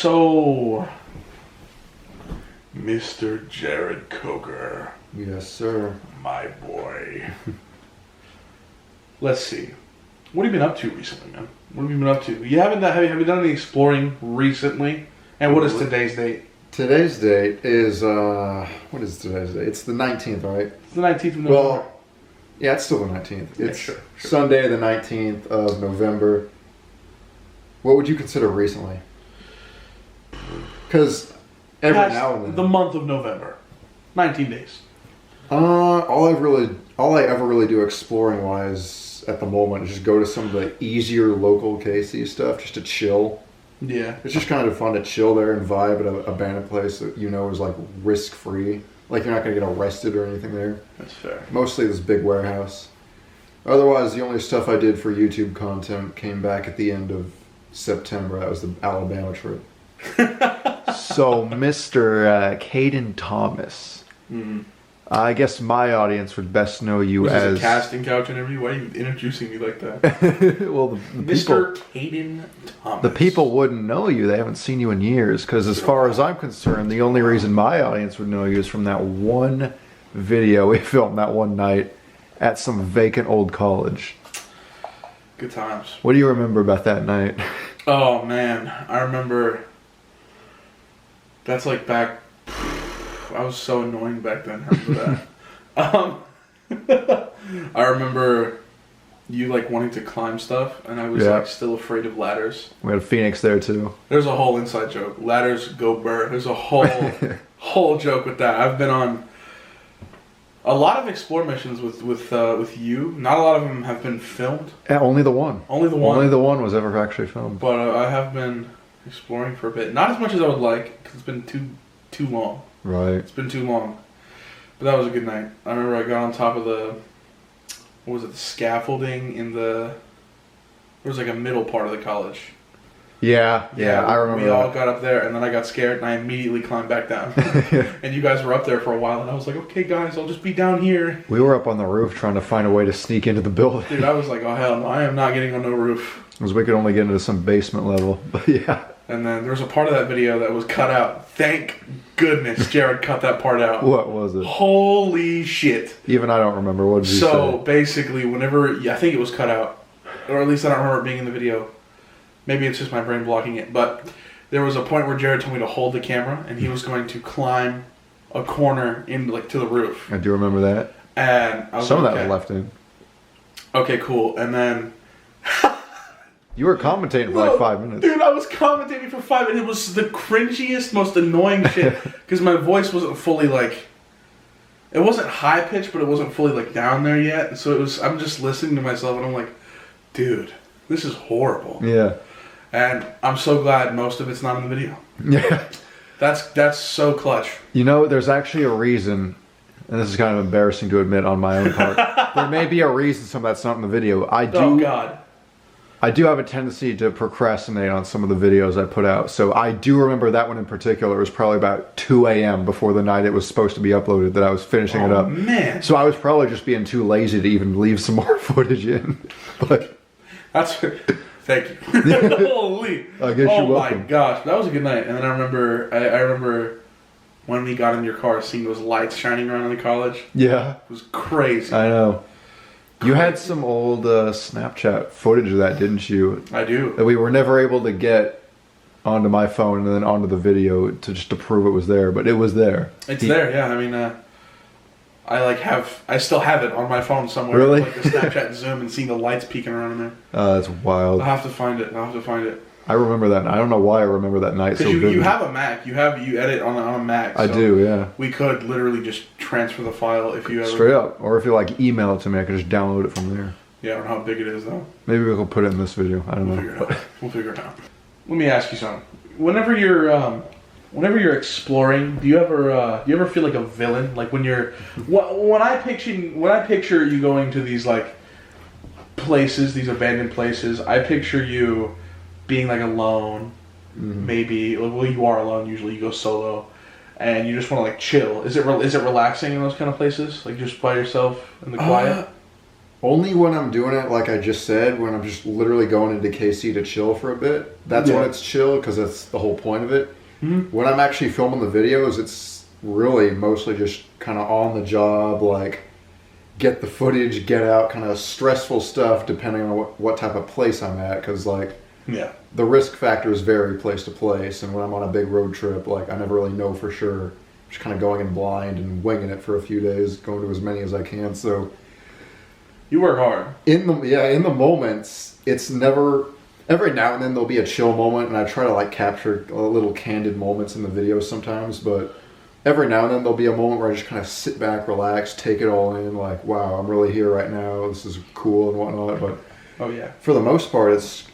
So, Mr. Jared Coker. Yes, sir. My boy. Let's see. What have you been up to recently, man? What have you been up to? Have you done any exploring recently? And what is today's date? Today's date is, what is today's date? It's the 19th, right? It's the 19th of November. Well, yeah, it's still the 19th. It's sure. Sunday the 19th of November. What would you consider recently? Because every now and then. The month of November. 19 days. All I ever really do exploring wise at the moment is just go to some of the easier local KC stuff just to chill. Yeah. It's just kind of fun to chill there and vibe at a abandoned place that you know is like risk free. Like you're not gonna get arrested or anything there. That's fair. Mostly this big warehouse. Otherwise, the only stuff I did for YouTube content came back at the end of September. That was the Alabama trip. So, Mr. Kaden Thomas. Mm. I guess my audience would best know you Was as this a casting couch interview? Why are you introducing me like that? well, the Mr. people, Kaden Thomas. the people wouldn't know you. They haven't seen you in years. Because as far as I'm concerned, the only reason my audience would know you is from that one video we filmed that one night at some vacant old college. Good times. What do you remember about that night? Oh man, I remember. That's like back. I was so annoying back then. I remember that. I remember you like wanting to climb stuff, and I was like still afraid of ladders. We had a Phoenix there too. There's a whole inside joke. Ladders go burr. There's a whole joke with that. I've been on a lot of explore missions with you. Not a lot of them have been filmed. Yeah, only the one. Only the one. Only the one was ever actually filmed. But I have been exploring for a bit. Not as much as I would like, because it's been too long. Right. It's been too long. But that was a good night. I remember I got on top of the scaffolding in there was like a middle part of the college. Yeah, I remember. We all got up there, and then I got scared, and I immediately climbed back down. And you guys were up there for a while, and I was like, okay, guys, I'll just be down here. We were up on the roof trying to find a way to sneak into the building. Dude, I was like, oh, hell no, I am not getting on no roof. Because we could only get into some basement level, but yeah. And then there was a part of that video that was cut out. Thank goodness Jared cut that part out. What was it? Holy shit. Even I don't remember. What did you say? So, basically, I think it was cut out. Or at least I don't remember it being in the video. Maybe it's just my brain blocking it. But there was a point where Jared told me to hold the camera, and he was going to climb a corner in to the roof. I do remember that. And I was some like, of that was left in. Okay, cool. And then you were commentating for like 5 minutes. Dude, I was commentating for 5 minutes. It was the cringiest, most annoying shit. Because my voice wasn't fully it wasn't high pitched, but it wasn't fully down there yet. So I'm just listening to myself and I'm like, dude, this is horrible. Yeah. And I'm so glad most of it's not in the video. Yeah. That's so clutch. You know, there's actually a reason, and this is kind of embarrassing to admit on my own part. There may be a reason some of that's not in the video. Oh, God. I do have a tendency to procrastinate on some of the videos I put out. So I do remember that one in particular. It was probably about 2 a.m. before the night it was supposed to be uploaded that I was finishing it up. Oh, man. So I was probably just being too lazy to even leave some more footage in. But thank you. Holy. I guess you're welcome. Oh, my gosh. That was a good night. And then I remember when we got in your car, seeing those lights shining around in the college. Yeah. It was crazy. I know. You had some old Snapchat footage of that, didn't you? I do. That we were never able to get onto my phone and then onto the video to prove it was there, but it was there. It's there, yeah. I mean, I still have it on my phone somewhere. Really? Like the Snapchat zoom and seeing the lights peeking around in there. That's wild. I'll have to find it. I remember that. I don't know why I remember that night so vividly. You have a Mac. You edit on a Mac. So I do, yeah. We could literally just transfer the file if you ever... Straight up. Or if you email it to me, I could just download it from there. Yeah, I don't know how big it is, though. Maybe we'll put it in this video. I don't know. We'll figure it out. Let me ask you something. Whenever you're exploring, do you ever feel like a villain? Like when I picture you going to these places, these abandoned places, I picture you being alone, maybe. Well, you are alone usually. You go solo, and you just want to chill. Is it relaxing in those kind of places? Just by yourself in the quiet? Only when I'm doing it, like I just said, when I'm just literally going into KC to chill for a bit. That's when it's chill, because that's the whole point of it. Mm-hmm. When I'm actually filming the videos, it's really mostly just kind of on the job, like get the footage, get out, kind of stressful stuff depending on what type of place I'm at, because like the risk factors vary place to place, and when I'm on a big road trip, like I never really know for sure. Just kind of going in blind and winging it for a few days, going to as many as I can. So you work hard. In the moments, it's never. Every now and then there'll be a chill moment, and I try to like capture little candid moments in the video sometimes. But every now and then there'll be a moment where I just kind of sit back, relax, take it all in. Like, wow, I'm really here right now. This is cool and whatnot. But for the most part, it's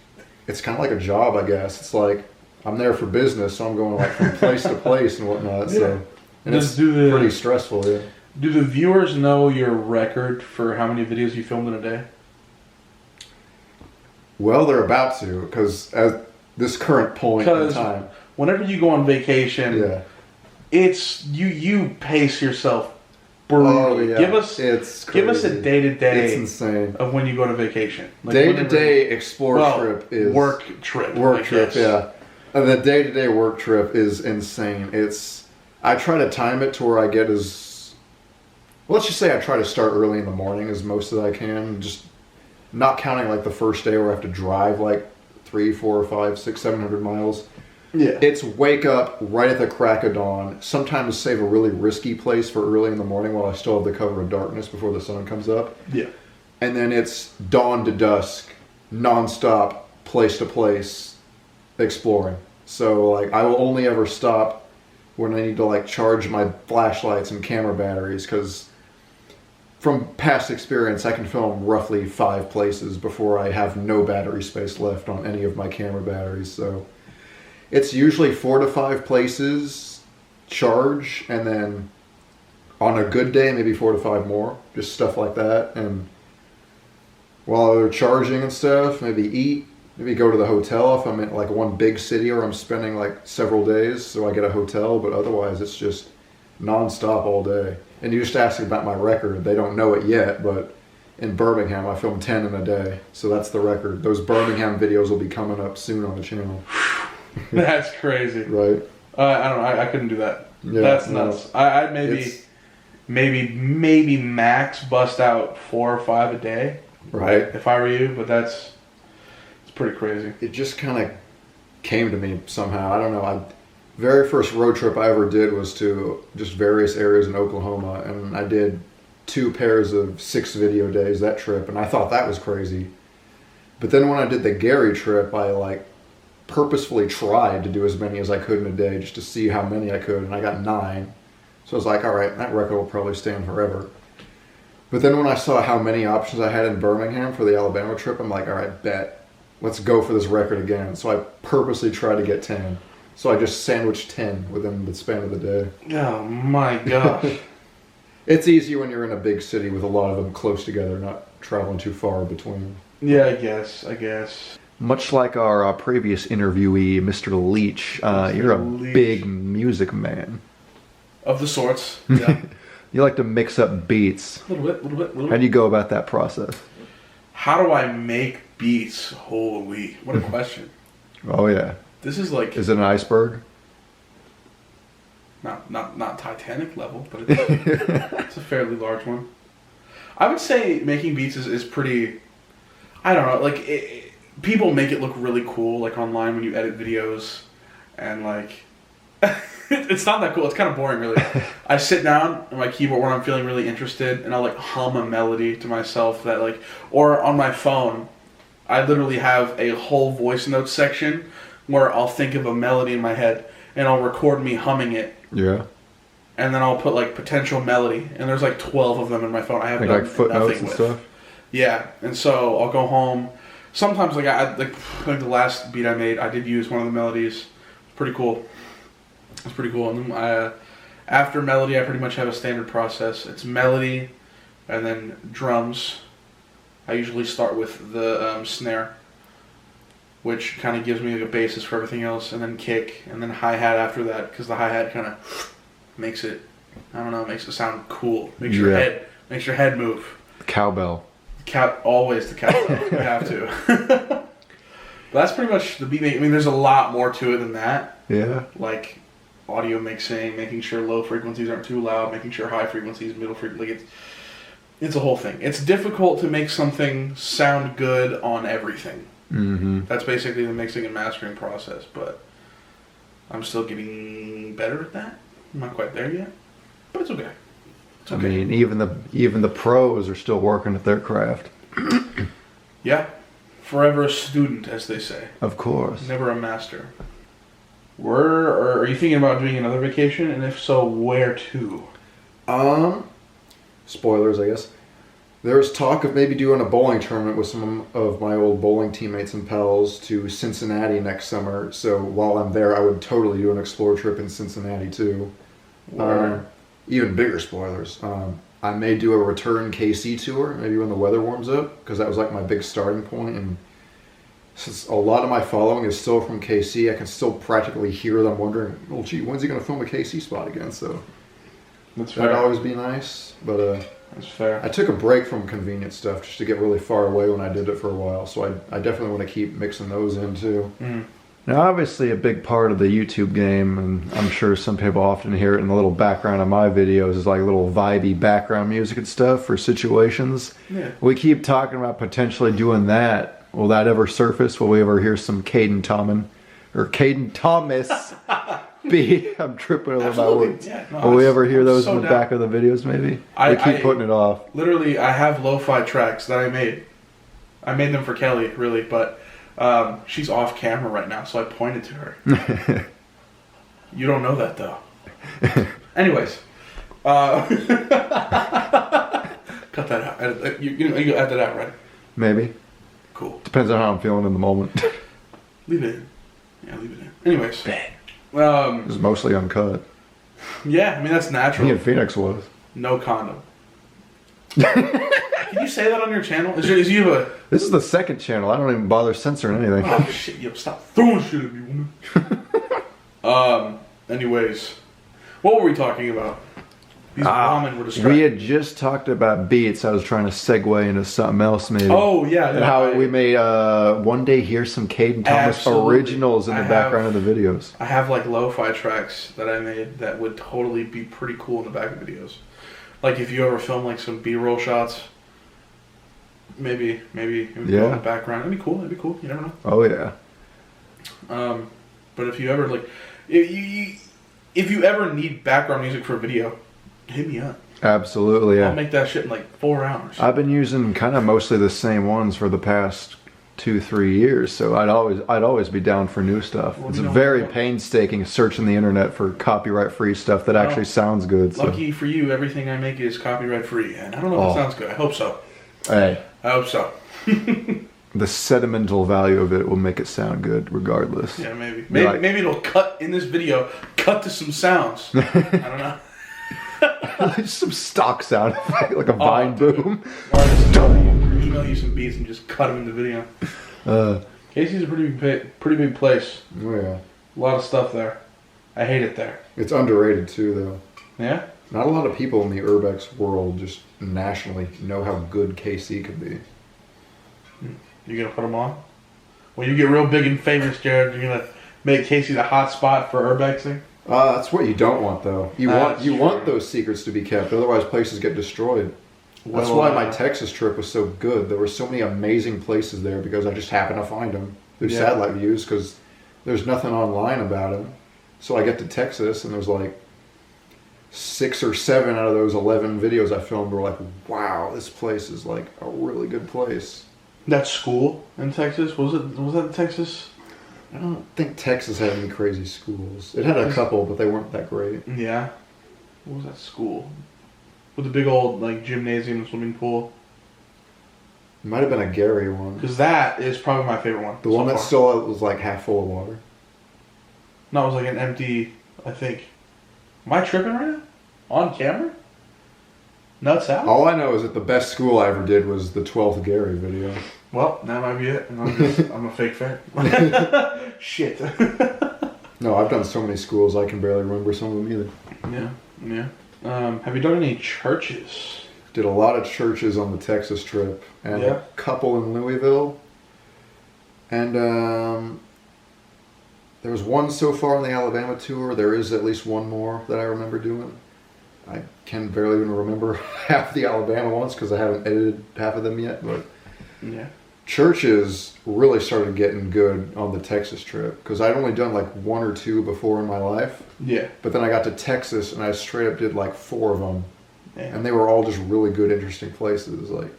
kind of like a job, I guess. It's like I'm there for business, so I'm going like from place to place and whatnot. So. And it's pretty stressful, yeah. Do the viewers know your record for how many videos you filmed in a day? Well, they're about to, because at this current point in time. Whenever you go on vacation, it's you pace yourself brutally. Oh, yeah. Give us a day-to-day it's insane. of when you go on vacation. Like day-to-day explore trip is... Work trip. Yeah. And the day-to-day work trip is insane. I try to time it to where I get as... Well, let's just say I try to start early in the morning as most as I can. Just not counting like the first day where I have to drive like 300, 400, 500, 600, 700 miles. Yeah. It's wake up right at the crack of dawn. Sometimes save a really risky place for early in the morning while I still have the cover of darkness before the sun comes up. Yeah. And then it's dawn to dusk, non-stop, place to place, exploring. So like I will only ever stop when I need to like charge my flashlights and camera batteries, because from past experience I can film roughly 5 places before I have no battery space left on any of my camera batteries. So it's usually 4 to 5 places, charge, and then on a good day maybe 4 to 5 more, just stuff like that. And while they're charging and stuff, maybe eat. Maybe go to the hotel if I'm in like one big city or I'm spending like several days, so I get a hotel. But otherwise, it's just non-stop all day. And you just asked about my record. They don't know it yet, but in Birmingham, I filmed 10 in a day. So that's the record. Those Birmingham videos will be coming up soon on the channel. That's crazy. Right. I don't know. I couldn't do that. Yeah, that's nuts. No, I'd maybe max bust out 4 or 5 a day. Right. If I were you, but that's pretty crazy. It just kind of came to me somehow. I don't know. Very first road trip I ever did was to just various areas in Oklahoma, and I did 2 pairs of 6 video days that trip, and I thought that was crazy. But then when I did the Gary trip, I like purposefully tried to do as many as I could in a day just to see how many I could, and I got 9. So I was like, all right, that record will probably stand forever. But then when I saw how many options I had in Birmingham for the Alabama trip, I'm like, all right, bet. Let's go for this record again. So I purposely tried to get 10. So I just sandwiched 10 within the span of the day. Oh my gosh. It's easy when you're in a big city with a lot of them close together, not traveling too far between. Yeah, I guess. Much like our previous interviewee, Mr. Leach, you're a big music man. Of the sorts, yeah. You like to mix up beats. A little bit. How do you go about that process? How do I make beats? Holy, what a question. Oh yeah. This is like... Is it an iceberg? Not Titanic level, but it's a fairly large one. I would say making beats is pretty... I don't know, like... people make it look really cool, like online when you edit videos, and like... it's not that cool. It's kind of boring, really. I sit down on my keyboard when I'm feeling really interested, and I'll like hum a melody to myself that like, or on my phone, I literally have a whole voice notes section where I'll think of a melody in my head, and I'll record me humming it. Yeah. And then I'll put like potential melody, and there's like 12 of them in my phone. I have like footnotes and stuff. Yeah, and so I'll go home. Sometimes like I like the last beat I made, I did use one of the melodies. Pretty cool. It's pretty cool. And then after melody, I pretty much have a standard process. It's melody, and then drums. I usually start with the snare, which kind of gives me like a basis for everything else, and then kick, and then hi-hat after that, because the hi-hat kind of makes it, I don't know, makes it sound cool. Makes your head move. Cowbell. Always the cat. You have to. But that's pretty much the beat making. I mean, there's a lot more to it than that. Yeah. Like audio mixing, making sure low frequencies aren't too loud, making sure high frequencies, middle frequencies. Like it's a whole thing. It's difficult to make something sound good on everything. Mm-hmm. That's basically the mixing and mastering process. But I'm still getting better at that. I'm not quite there yet, but it's okay. It's okay. I mean, even the pros are still working at their craft. Yeah. Forever a student, as they say. Of course. Never a master. Are you thinking about doing another vacation? And if so, where to? Spoilers, I guess. There's talk of maybe doing a bowling tournament with some of my old bowling teammates and pals to Cincinnati next summer. So while I'm there, I would totally do an explore trip in Cincinnati too. Even bigger spoilers. I may do a return KC tour, maybe when the weather warms up, because that was like my big starting point. And since a lot of my following is still from KC, I can still practically hear them wondering, well, gee, when's he going to film a KC spot again? So That's fair. that'd always be nice. But That's fair. I took a break from convenient stuff just to get really far away when I did it for a while. So I definitely want to keep mixing those in too. Mm. Now, obviously, a big part of the YouTube game, and I'm sure some people often hear it in the little background of my videos, is like little vibey background music and stuff for situations. Yeah. We keep talking about potentially doing that. Will that ever surface? Will we ever hear some Kaden Thomas be? I'm tripping over my words. Yeah, no, Will we ever hear those in the down. back of the videos, maybe? We keep putting it off. Literally, I have lo-fi tracks that I made. I made them for Kelly, really, but she's off camera right now, so I pointed to her. You don't know that, though. Anyways. Cut that out. You add that out, right? Maybe. Cool. Depends on how I'm feeling in the moment. Leave it in. Yeah, leave it in. Anyways. It was mostly uncut. Yeah, I mean, that's natural. Me and Phoenix was. No condom. Can you say that on your channel? Is you have a... This is the second channel. I don't even bother censoring anything. Oh, shit. Yo, stop throwing shit at me, woman. Anyways. What were we talking about? These ramen were distracting. We had just talked about beats. I was trying to segue into something else, maybe. Oh, yeah. And how we may one day hear some Kaden Thomas Absolutely. originals in the background of the videos. I have like lo-fi tracks that I made that would totally be pretty cool in the back of videos. Like if you ever film like some B-roll shots, maybe it would go in the background. That'd be cool. You never know. Oh yeah. But if you ever like, if you ever need background music for a video, hit me up. Absolutely, yeah. I'll make that shit in like 4 hours. I've been using kind of mostly the same ones for the past 2-3 years, so I'd always be down for new stuff. It's very painstaking searching the internet for copyright-free stuff that actually sounds good. Lucky for you, everything I make is copyright-free, and I don't know if it sounds good. I hope so. Hey. I hope so. The sentimental value of it will make it sound good regardless. Yeah, maybe. Maybe it'll cut in this video, cut to some sounds. I don't know. Just some stock sound effect, like a vine boom. Or just email you some beats and just cut them in the video. Casey's a pretty big place. Oh yeah. A lot of stuff there. I hate it there. It's underrated too, though. Yeah? Not a lot of people in the Urbex world just nationally know how good KC could be. You gonna put them on? When you get real big and famous, Jared, you're gonna make Casey the hot spot for urbexing? That's what you don't want, though. You want those secrets to be kept, otherwise places get destroyed. That's why my Texas trip was so good. There were so many amazing places there because I just happened to find them through satellite views because there's nothing online about them. So I get to Texas and there's like 6 or 7 out of those 11 videos I filmed were like, wow, this place is like a really good place. That school in Texas? Was that Texas? I don't think Texas had any crazy schools. It had a couple, but they weren't that great. Yeah. What was that school? With the big old like gymnasium and swimming pool? It might have been a Gary one. Because that is probably my favorite one. The one that still was like half full of water. No, it was like an empty, I think. Am I tripping right now? On camera? Nuts out? All I know is that the best school I ever did was the 12th Gary video. Well, that might be it. And I'm a fake fan. Shit. No, I've done so many schools I can barely remember some of them either. Yeah. Have you done any churches? Did a lot of churches on the Texas trip, and Yeah. a couple in Louisville. And there was one so far on the Alabama tour. There is at least one more that I remember doing. I can barely even remember half the Alabama ones because I haven't edited half of them yet. But Yeah. churches really started getting good on the Texas trip because I'd only done like one or two before in my life. Yeah. But then I got to Texas and I straight up did like 4 of them. Yeah. And they were all just really good, interesting places. Like,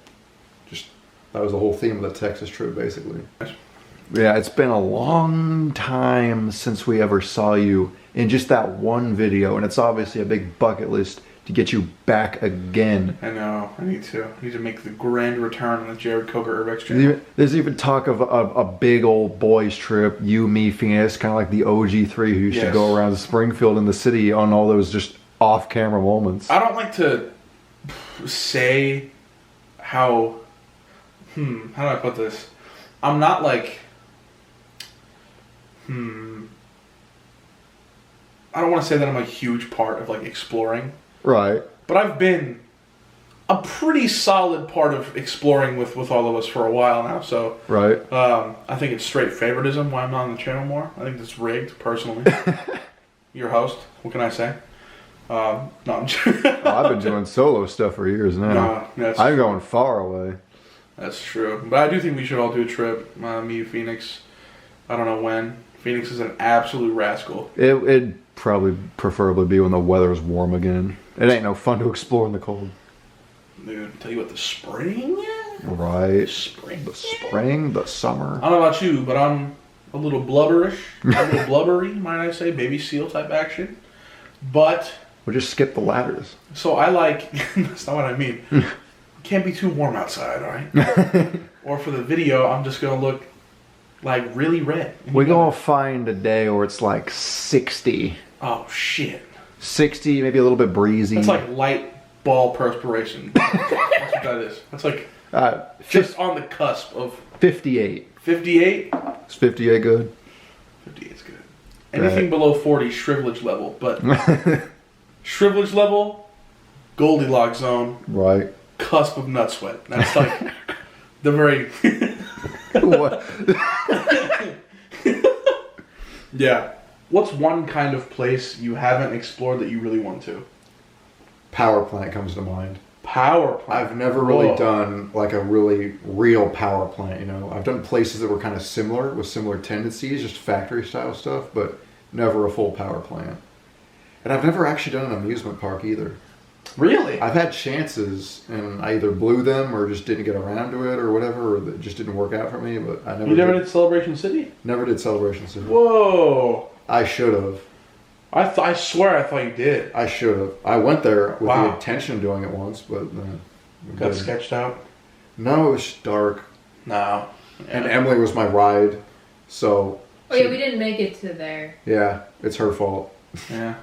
just that was the whole theme of the Texas trip, basically. Yeah, it's been a long time since we ever saw you in just that one video, and it's obviously a big bucket list to get you back again. I know. I need to. I need to make the grand return on the Jared Coker Urbex channel. There's even talk of a big old boys trip, you, me, Phoenix, kind of like the OG3 who used to go around Springfield in the city on all those just off-camera moments. I don't like to say how do I put this? I'm not like I don't want to say that I'm a huge part of like exploring. Right. But I've been a pretty solid part of exploring with all of us for a while now, so right. I think it's straight favoritism why I'm not on the channel more. I think that's rigged, personally. Your host, what can I say? No, I'm I've been doing solo stuff for years now. No, I'm going far away. That's true. But I do think we should all do a trip. Me, Phoenix. I don't know when. Phoenix is an absolute rascal. It'd probably preferably be when the weather's warm again. It ain't no fun to explore in the cold. Dude, tell you what, the spring? Right. Spring. The spring, the summer. I don't know about you, but I'm a little blubberish. A little blubbery, might I say. Baby seal type action. But... we'll just skip the ladders. So I like... that's not what I mean. It can't be too warm outside, alright? Or for the video, I'm just going to look like really red. We're going to find a day where it's like 60. Oh, shit. 60, maybe a little bit breezy. That's like light ball perspiration. That's what that is. That's like just on the cusp of 58. 58. Is 58 good? 58 is good. Anything below 40, shrivelage level. But shrivelage level, Goldilocks zone, right? Cusp of nut sweat. That's like the very. What? Yeah. What's one kind of place you haven't explored that you really want to? Power plant comes to mind. Power plant. I've never really done like a really real power plant, you know. I've done places that were kind of similar with similar tendencies, just factory style stuff, but never a full power plant. And I've never actually done an amusement park either. Really? I've had chances and I either blew them or just didn't get around to it or whatever, or it just didn't work out for me, but I never You never did Celebration City? Never did Celebration City. Whoa. I should have. I swear I thought you did. I should have. I went there with the intention of doing it once, but got sketched out? No, it was dark. No. Yeah. And Emily was my ride, so... oh yeah, we didn't make it to there. Yeah, it's her fault. Yeah.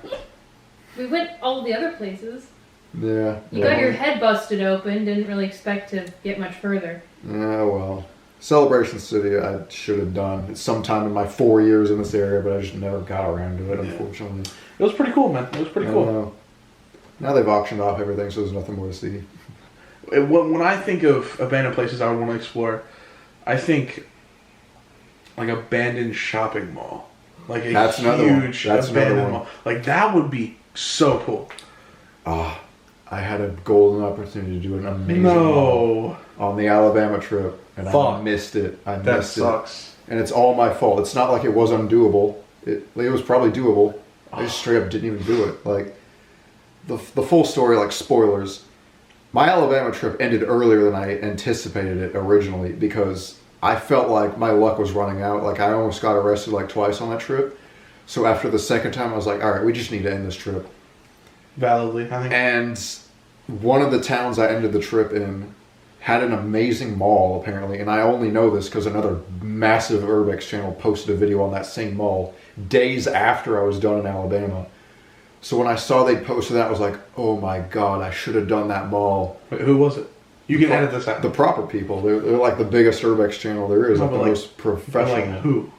We went all the other places. Yeah. You got your head busted open, didn't really expect to get much further. Yeah, well. Celebration City I should have done. It's sometime in my 4 years in this area, but I just never got around to it, unfortunately. It was pretty cool, man. It was pretty cool. Now they've auctioned off everything, so there's nothing more to see. When I think of abandoned places I would want to explore, I think like abandoned shopping mall. Like a huge abandoned mall. Like that would be so cool. I had a golden opportunity to do an amazing mall on the Alabama trip, and I missed it. That sucks. And it's all my fault. It's not like it was undoable. It was probably doable. I just straight up didn't even do it. Like the full story, like spoilers. My Alabama trip ended earlier than I anticipated it originally because I felt like my luck was running out. Like I almost got arrested like twice on that trip. So after the second time, I was like, all right, we just need to end this trip. Validly, I think. And one of the towns I ended the trip in had an amazing mall, apparently. And I only know this because another massive Urbex channel posted a video on that same mall days after I was done in Alabama. So when I saw they posted that, I was like, oh my God, I should have done that mall. Wait, who was it? You can edit this out. The proper people. They're like the biggest Urbex channel there is. Like the most professional. Like who?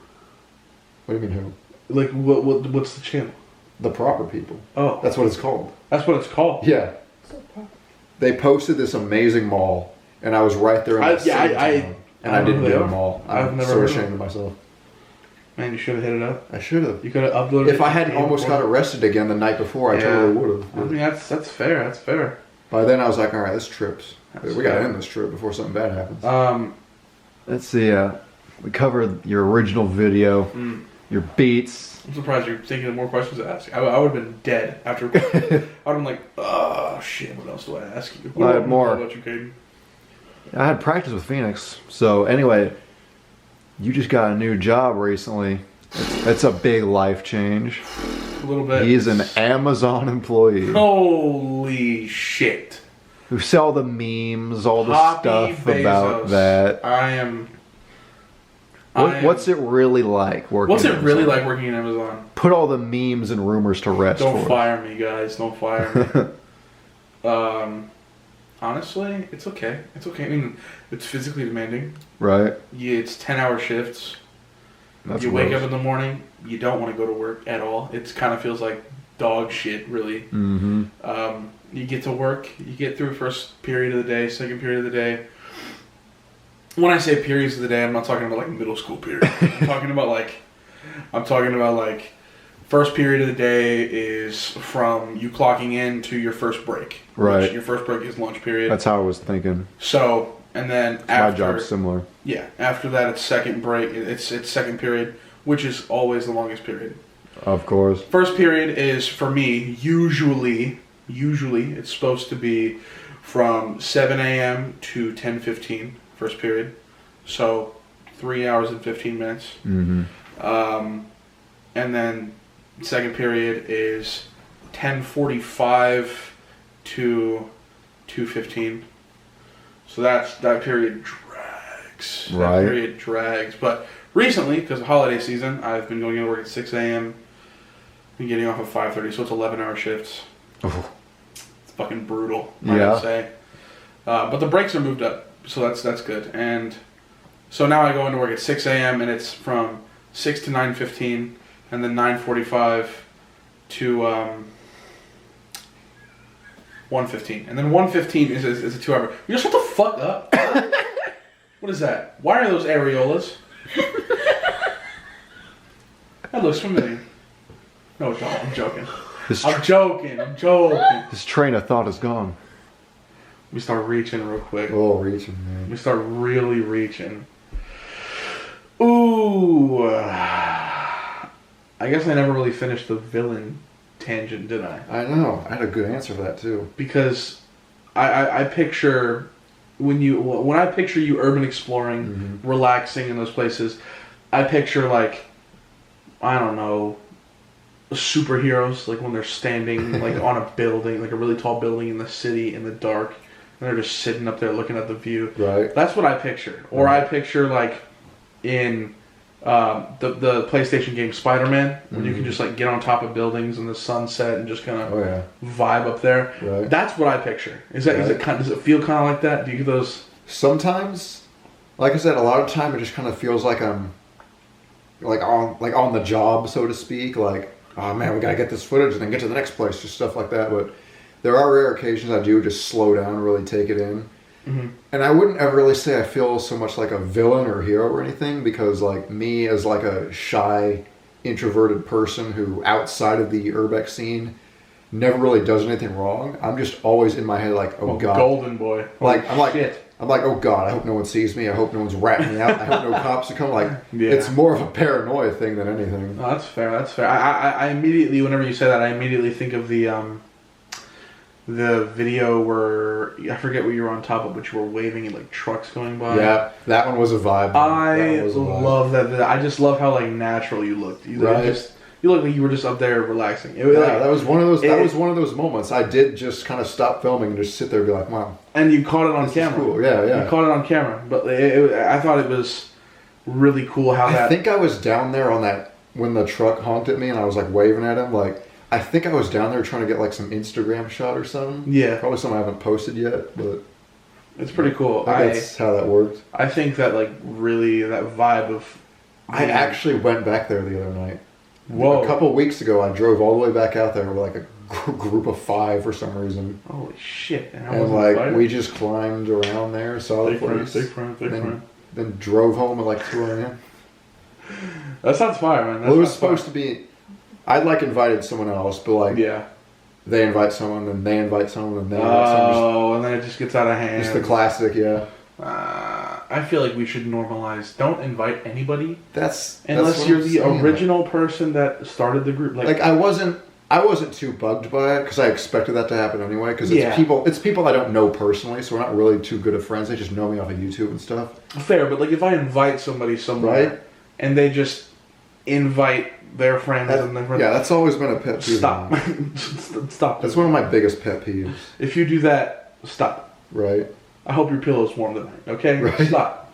What do you mean who? Like what's the channel? The proper people. Oh. That's what it's called. That's what it's called? Yeah. They posted this amazing mall, and I was right there in the same town, and I didn't get a mall. I've never so heard ashamed of of myself. Man, you should have hit it up. I should have. You could have uploaded it. If I hadn't almost got arrested again the night before, I totally would I have. mean, that's fair. That's fair. By then, I was like, all right, this trip's. That's We got to fair. end this trip before something bad happens. Let's see. We covered your original video, your beats. I'm surprised you're thinking of more questions to ask. I would have been dead after. I would have been like, oh shit, what else do I ask you? I had more. What about you, Kaden? I had practice with Phoenix. So anyway, you just got a new job recently. It's a big life change. A little bit. He's an Amazon employee Holy shit. who sell the memes, all the Poppy stuff about Bezos. that. I am. What's it really like working? What's at it really Amazon? like working at Amazon? Put all the memes and rumors to rest. Don't for fire me, guys. Don't fire me. Honestly, it's okay. It's okay. I mean, it's physically demanding. Right. Yeah, it's 10-hour shifts. That's You wake gross. up in the morning, you don't want to go to work at all. It kind of feels like dog shit, really. Mm-hmm. You get to work, you get through first period of the day, second period of the day. When I say periods of the day, I'm not talking about like middle school period. I'm talking about like first period of the day is from you clocking in to your first break. Right. Which your first break is lunch period. That's how I was thinking. So, and then My after job's similar. yeah, after that it's second break. It's second period, which is always the longest period. Of course. First period is for me usually it's supposed to be from 7 a.m. to 10:15. First period, so 3 hours and 15 minutes. Mm-hmm. And then second period is 10:45 to 2:15. So that period drags. Right. That period drags. But recently, because of holiday season, I've been going to work at 6 a.m. and getting off at 5:30. So it's 11-hour shifts. Oh. It's fucking brutal. I Yeah. gotta say. But the breaks are moved up, so that's good. And so now I go into work at 6 a.m. and it's from 6 to 9:15, and then 9:45 to 1:15, and then 1:15 is a 2 hour. You just shut the fuck up. What is that? Why are those areolas? That looks familiar. No, it don't. I'm joking. I'm joking. This train of thought is gone. We start reaching real quick. Oh, reaching, man. We start really reaching. Ooh. I guess I never really finished the villain tangent, did I? I know. I had a good answer for that, too. Because I picture when I picture you urban exploring, relaxing in those places, I picture like, I don't know, superheroes, like when they're standing like on a building, like a really tall building in the city in the dark, and they're just sitting up there looking at the view. Right. That's what I picture. Or I picture like in the PlayStation game Spider-Man, when you can just like get on top of buildings in the sunset and just kind of vibe up there. Right. That's what I picture. Is it does it feel kind of like that? Do you get those? Sometimes, like I said, a lot of the time it just kind of feels like I'm on the job, so to speak. Like, oh man, we gotta get this footage and then get to the next place, just stuff like that. But there are rare occasions I do just slow down and really take it in. Mm-hmm. And I wouldn't ever really say I feel so much like a villain or hero or anything, because like me as like a shy, introverted person who outside of the Urbex scene never really does anything wrong, I'm just always in my head like, oh god, golden boy. like I'm like shit. I'm like, oh god, I hope no one sees me. I hope no one's ratting me out. I hope no cops are coming. Like, Yeah. it's more of a paranoia thing than anything. Oh, that's fair. That's fair. I immediately, whenever you say that, I immediately think of the video where I forget what you were on top of, but you were waving at like trucks going by. Yeah, that one was a vibe. I love that. I just love how like natural you looked. You look like you were just up there relaxing. It was like, that was one of those. That was one of those moments. I did just kind of stop filming and just sit there and be like, wow. And you caught it on This is camera. cool. Yeah. You caught it on camera. But I thought it was really cool how I think I was down there on that when the truck honked at me and I was like waving at him. Like, I think I was down there trying to get like some Instagram shot or something. Yeah. Probably something I haven't posted yet, but it's pretty cool. I think that's how that worked. I think that like really that vibe of. I actually went back there the other night. Whoa. A couple of weeks ago, I drove all the way back out there with like a group of 5 for some reason. Holy shit! And, I And wasn't like invited? we just climbed around there, saw the place, Big friend. then drove home at like 2 a.m. That sounds fire, man. Well, it was supposed to be. I'd like invited someone else, but like Yeah. they invite someone, then they invite someone, and they invite someone. Oh, and then it just gets out of hand. Just the classic, yeah. I feel like we should normalize. Don't invite anybody That's unless what you're I'm the saying. original person that started the group. Like I wasn't too bugged by it because I expected that to happen anyway. Because Yeah. it's people I don't know personally, so we're not really too good of friends. They just know me off of YouTube and stuff. fair, but like if I invite somebody somewhere, Right. and they just invite their friends and their friends, Yeah, that's always been a pet peeve. stop, of mine. stop. That's one of my biggest pet peeves. If you do that, stop. Right. I hope your pillow's warm tonight. Okay, Right. stop.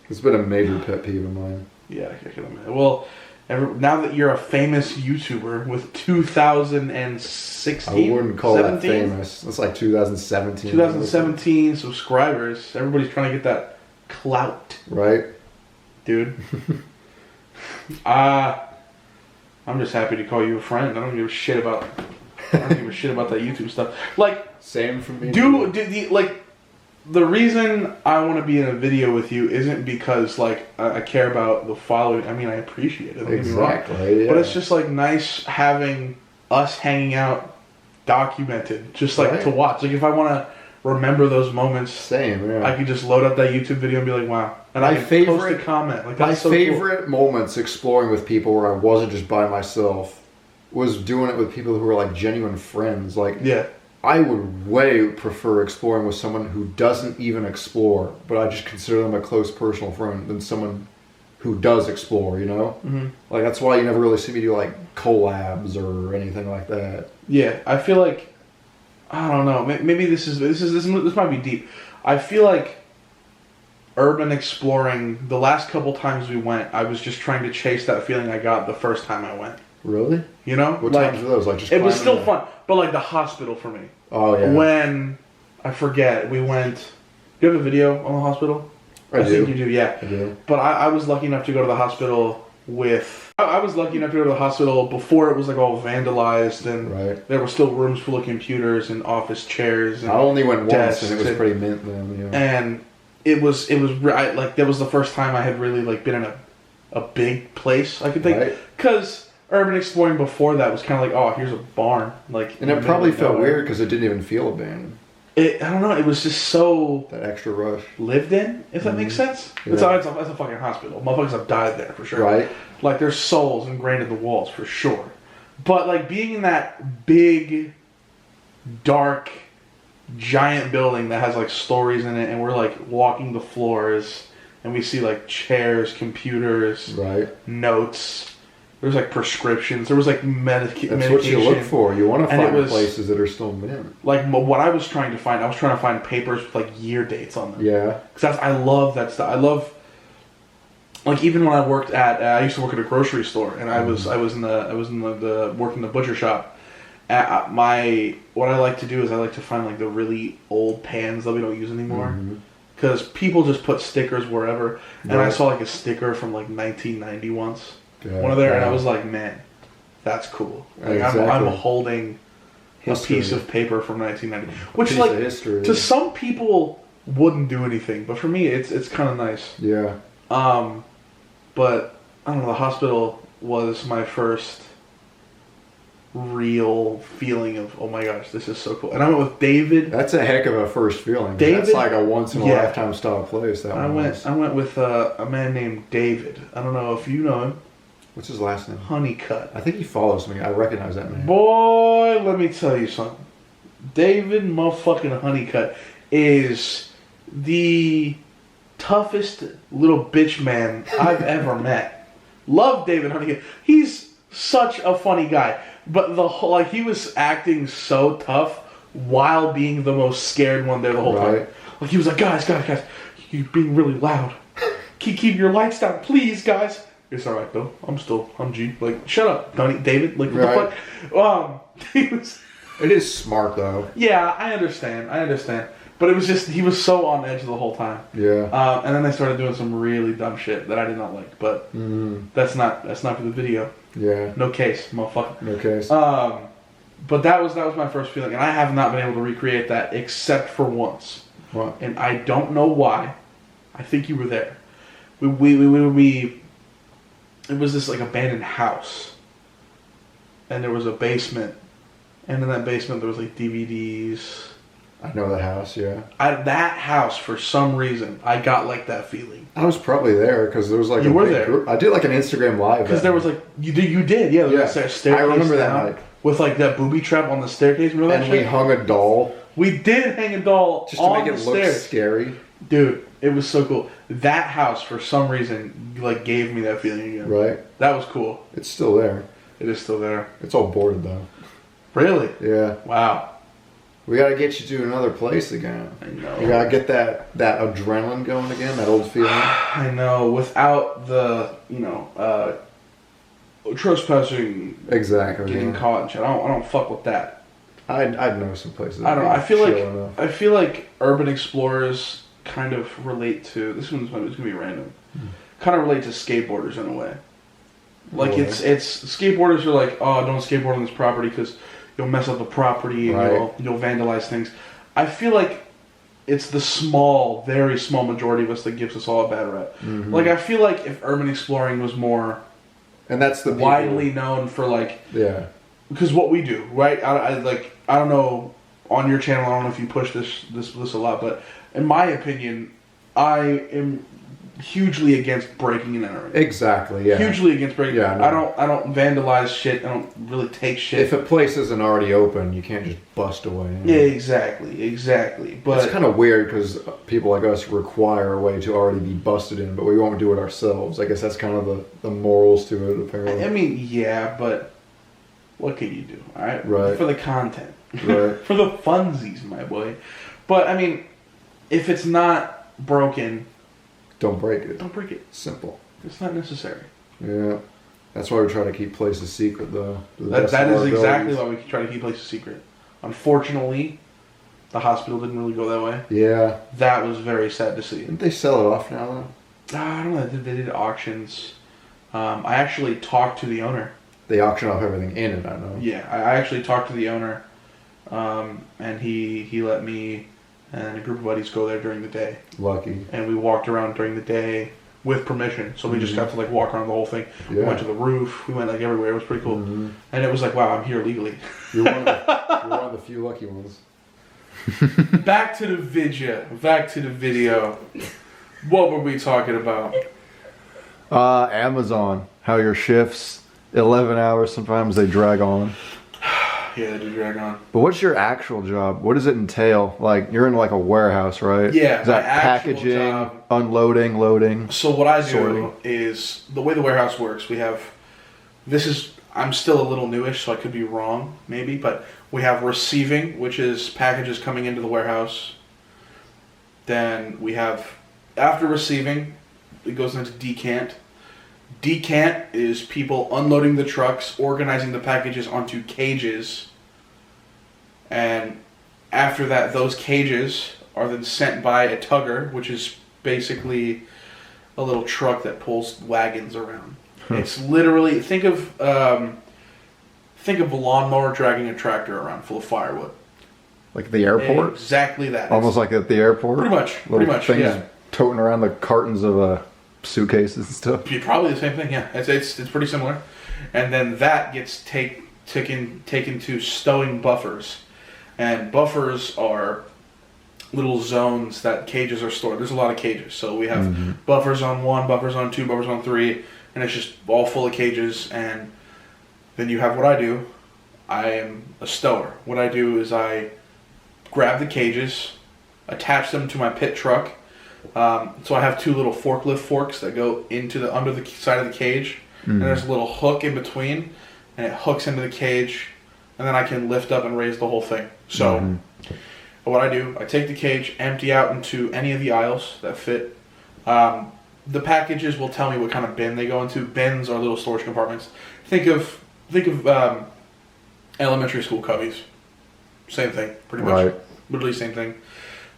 It's been a major pet peeve of mine. Yeah, I can imagine. Well, now that you're a famous YouTuber with 2016, I wouldn't call 17? that famous. That's like 2017. 2017 subscribers. Everybody's trying to get that clout, Right? dude. I'm just happy to call you a friend. I don't give a shit about. I don't give a shit about that YouTube stuff. Like, Same for me. the reason I want to be in a video with you isn't because like I care about the following. I mean, I appreciate it. Don't get me wrong. Exactly. Yeah. But it's just like nice having us hanging out documented, just like Right. to watch. Like if I want to remember those moments, Same. Yeah. I can just load up that YouTube video and be like, wow. And My I can post favorite- a comment. Like My that's so cool. favorite moments exploring with people where I wasn't just by myself was doing it with people who were like genuine friends. Like Yeah. I would way prefer exploring with someone who doesn't even explore, but I just consider them a close personal friend than someone who does explore, you know? Mm-hmm. Like that's why you never really see me do like collabs or anything like that. Yeah. I feel like I don't know. Maybe this might be deep. I feel like urban exploring. The last couple times we went, I was just trying to chase that feeling I got the first time I went. Really? You know, What like times were those? Like just it was climbing still fun, but like the hospital for me. Oh yeah. When I forget, we went. Do you have a video on the hospital? I do. think you do. Yeah. I do. But I was lucky enough to go to the hospital with. I was lucky enough to go to the hospital before it was like all vandalized and Right. there were still rooms full of computers and office chairs. And I only went once desks and it was and- pretty mint then. Yeah. and it was like that was the first time I had really like been in a big place I could think Right. because urban exploring before that was kind of like, oh, here's a barn, like, And it probably felt weird because it didn't even feel abandoned. I don't know, it was just so That extra rush. lived in, if that makes sense. Yeah. It's a fucking hospital. Motherfuckers have died there for sure. Right. Like there's souls ingrained in the walls for sure. But like being in that big, dark, giant building that has like stories in it, and we're like walking the floors, and we see like chairs, computers, Right. notes. There's like prescriptions. There was like medication. That's what you look for. You want to And it find was- places that are still mint. Like what I was trying to find, I was trying to find papers with like year dates on them. Yeah. Because I love that stuff. I love, like even when I worked at, I used to work at a grocery store, and I was working the butcher shop. What I like to do is I like to find like the really old pans that we don't use anymore, because people just put stickers wherever. And I Right. saw like a sticker from like 1990 once, Yeah. one of there, and I Yeah. was like, man, that's cool. Like Exactly. I'm holding History. a piece of paper from 1990, which Piece like of history. to some people wouldn't do anything, but for me it's kind of nice. Yeah. But I don't know. The hospital was my first real feeling of, oh my gosh, this is so cool. And I went with David. That's a heck of a first feeling. David- That's like a once in a Yeah. lifetime style place. That I one was. went with a man named David. I don't know if you know him. What's his last name? Honeycutt. I think he follows me. I recognize that name. Boy, let me tell you something. David motherfucking Honeycutt is the toughest little bitch man I've ever met. Love David Honeycutt. He's such a funny guy. But the whole, like, he was acting so tough while being the most scared one there the whole time. Right. Like he was like, guys, you're being really loud. Keep your lights down, please, guys. It's all right though. I'm G. Like, shut up, David. Like, what Right. the fuck? He was. It is smart though. Yeah, I understand. But it was just he was so on edge the whole time. Yeah. And then they started doing some really dumb shit that I did not like. But that's not for the video. Yeah. No case, motherfucker. No case. But that was my first feeling, and I have not been able to recreate that except for once. What? And I don't know why. I think you were there. We it was this like abandoned house, and there was a basement, and in that basement there was like DVDs. I know the house, yeah. That house, for some reason, I got like that feeling. I was probably there because there was like You a were big there. group. I did like an Instagram live. Because there was like you did yeah. There was a staircase I remember that down night. with like that booby trap on the staircase. Remember that And we shit? hung a doll We did hang a doll just to on make it the look stairs. scary. Dude, it was so cool. That house, for some reason, like gave me that feeling again. Right? That was cool. It's still there. It is still there. It's all boarded though. Really? Yeah. Wow. We gotta get you to another place again. I know. You gotta get that adrenaline going again, that old feeling. I know. Without the, trespassing, Exactly. getting Yeah. caught and shit. I don't fuck with that. I'd know some places. I don't know. that'd be chill enough. I feel like urban explorers kind of relate to this one's gonna be random. Kind of relate to skateboarders in a way. Like Boy. it's skateboarders are like, oh, don't skateboard on this property because you'll mess up the property and Right. you'll vandalize things. I feel like it's the small, very small majority of us that gives us all a bad rep. Mhm. Like I feel like if urban exploring was more And that's the people, widely known for like, Yeah. because what we do, right? I don't know on your channel. I don't know if you push this a lot, but in my opinion, I am hugely against breaking and entering. Exactly. Yeah. Hugely against breaking. Yeah, no. I don't vandalize shit. I don't really take shit. If a place isn't already open, you can't just bust away. Yeah, exactly. But It's kind of weird because people like us require a way to already be busted in, but we won't do it ourselves. I guess that's kind of the morals to it, apparently. I mean, yeah, but what can you do? All right, Right. For the content, Right. for the funsies, my boy. But I mean, if it's not broken, Don't break it. don't break it. Simple. It's not necessary. Yeah. That's why we try to keep places secret, though. to the That best that of is our exactly abilities. why we try to keep places secret. Unfortunately, the hospital didn't really go that way. Yeah. That was very sad to see. Didn't they sell it off now, though? I don't know. They did auctions. I actually talked to the owner. They auction off everything in it, I know. Yeah, I actually talked to the owner, and he let me and a group of buddies go there during the day, Lucky. and we walked around during the day with permission. So we just got to like walk around the whole thing. We Yeah. went to the roof. We went like everywhere. It was pretty cool, Mhm. and it was like, wow, I'm here legally. You're one of the few lucky ones. Back to the video. Back to the video. What were we talking about? Amazon. How your shifts, 11 hours, sometimes they drag on. Yeah, they do drag on. But what's your actual job? What does it entail? Like, you're in like a warehouse, right? Yeah, Is that my actual packaging, job- unloading, loading? So what I do Sorting. is the way the warehouse works. We have I'm still a little newish, so I could be wrong, maybe, but we have receiving, which is packages coming into the warehouse. Then we have after receiving, it goes into decant. Decant is people unloading the trucks, organizing the packages onto cages, and after that, those cages are then sent by a tugger, which is basically a little truck that pulls wagons around. It's literally think of a lawnmower dragging a tractor around full of firewood. Like at the airport? Exactly that. Almost like at the airport? Pretty much. Little Pretty much. things Yeah. toting around the cartons of suitcases and stuff. Probably the same thing. Yeah. It's pretty similar. And then that gets taken to stowing buffers, and buffers are little zones that cages are stored. There's a lot of cages, so we have buffer zone 1, buffer zone 2, buffer zone 3, and it's just all full of cages. And then you have what I do. I am a stower. What I do is I grab the cages, attach them to my pit truck. So I have 2 little forklift forks that go into under the side of the cage, and there's a little hook in between, and it hooks into the cage, and then I can lift up and raise the whole thing. So what I do, I take the cage, empty out into any of the aisles that fit. The packages will tell me what kind of bin they go into. Bins are little storage compartments. Think of elementary school cubbies. Same thing, pretty much. Right. Literally same thing.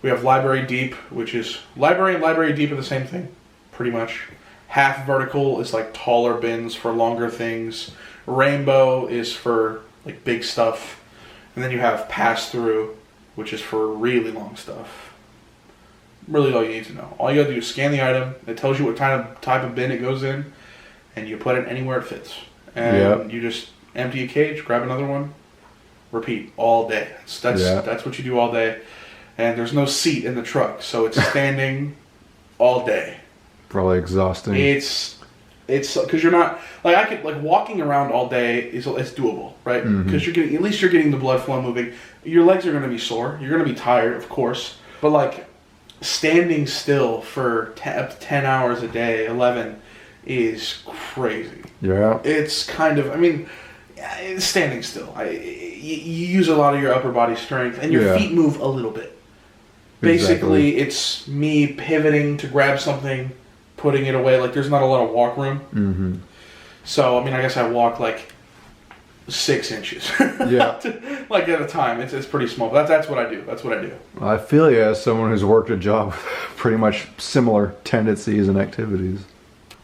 We have library deep, which is library and library deep are the same thing, pretty much. Half vertical is like taller bins for longer things. Rainbow is for like big stuff. And then you have pass through, which is for really long stuff. Really all you need to know. All you gotta do is scan the item. It tells you what type of bin it goes in, and you put it anywhere it fits. And you just empty a cage, grab another one, repeat all day. That's what you do all day. And there's no seat in the truck, so it's standing all day. Probably exhausting. It's because you're not walking around all day is doable, right? Because at least you're getting the blood flow moving. Your legs are going to be sore. You're going to be tired, of course, but like standing still for 10 hours a day, 11, is crazy. Yeah. It's kind of, I mean, it's standing still. You use a lot of your upper body strength, and your feet move a little bit. Basically, it's me pivoting to grab something, putting it away. Like, there's not a lot of walk room. Mm-hmm. So, I mean, I guess I walk like 6 inches. Yeah. Like at a time. It's pretty small. But that's what I do. That's what I do. I feel you as someone who's worked a job with pretty much similar tendencies and activities.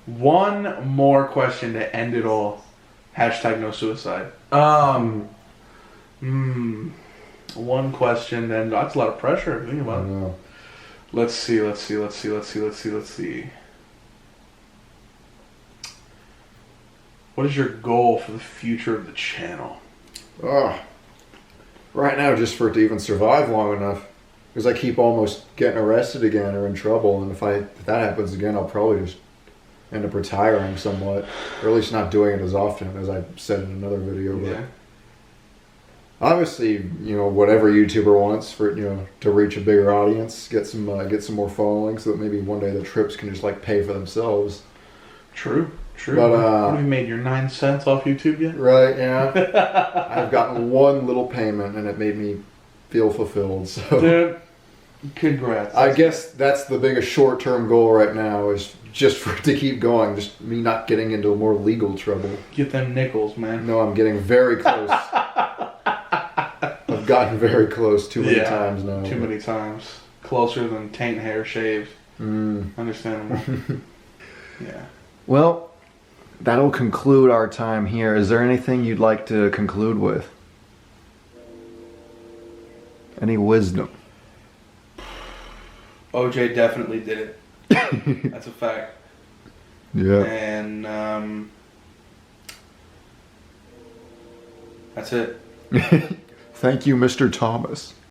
One more question to end it all. Hashtag no suicide. One question, and that's a lot of pressure. Think about it. Let's see. What is your goal for the future of the channel? Right now, just for it to even survive long enough, because I keep almost getting arrested again or in trouble, and if that happens again, I'll probably just end up retiring somewhat, or at least not doing it as often as I said in another video. But obviously, whatever YouTuber wants for to reach a bigger audience, get some more following, so that maybe one day the trips can just like pay for themselves. True. But, have you made your 9 cents off YouTube yet? Right, yeah. I've gotten one little payment, and it made me feel fulfilled. So, dude, congrats. I guess that's the biggest short-term goal right now, is just for it to keep going. Just me not getting into more legal trouble. Get them nickels, man. No, I'm getting very close. I've gotten very close too many times now. Too many times. Closer than taint hair shaved. Understandable. Yeah. Well, that'll conclude our time here. Is there anything you'd like to conclude with? Any wisdom? OJ definitely did it. That's a fact. Yeah. And that's it. Thank you, Mr. Thomas.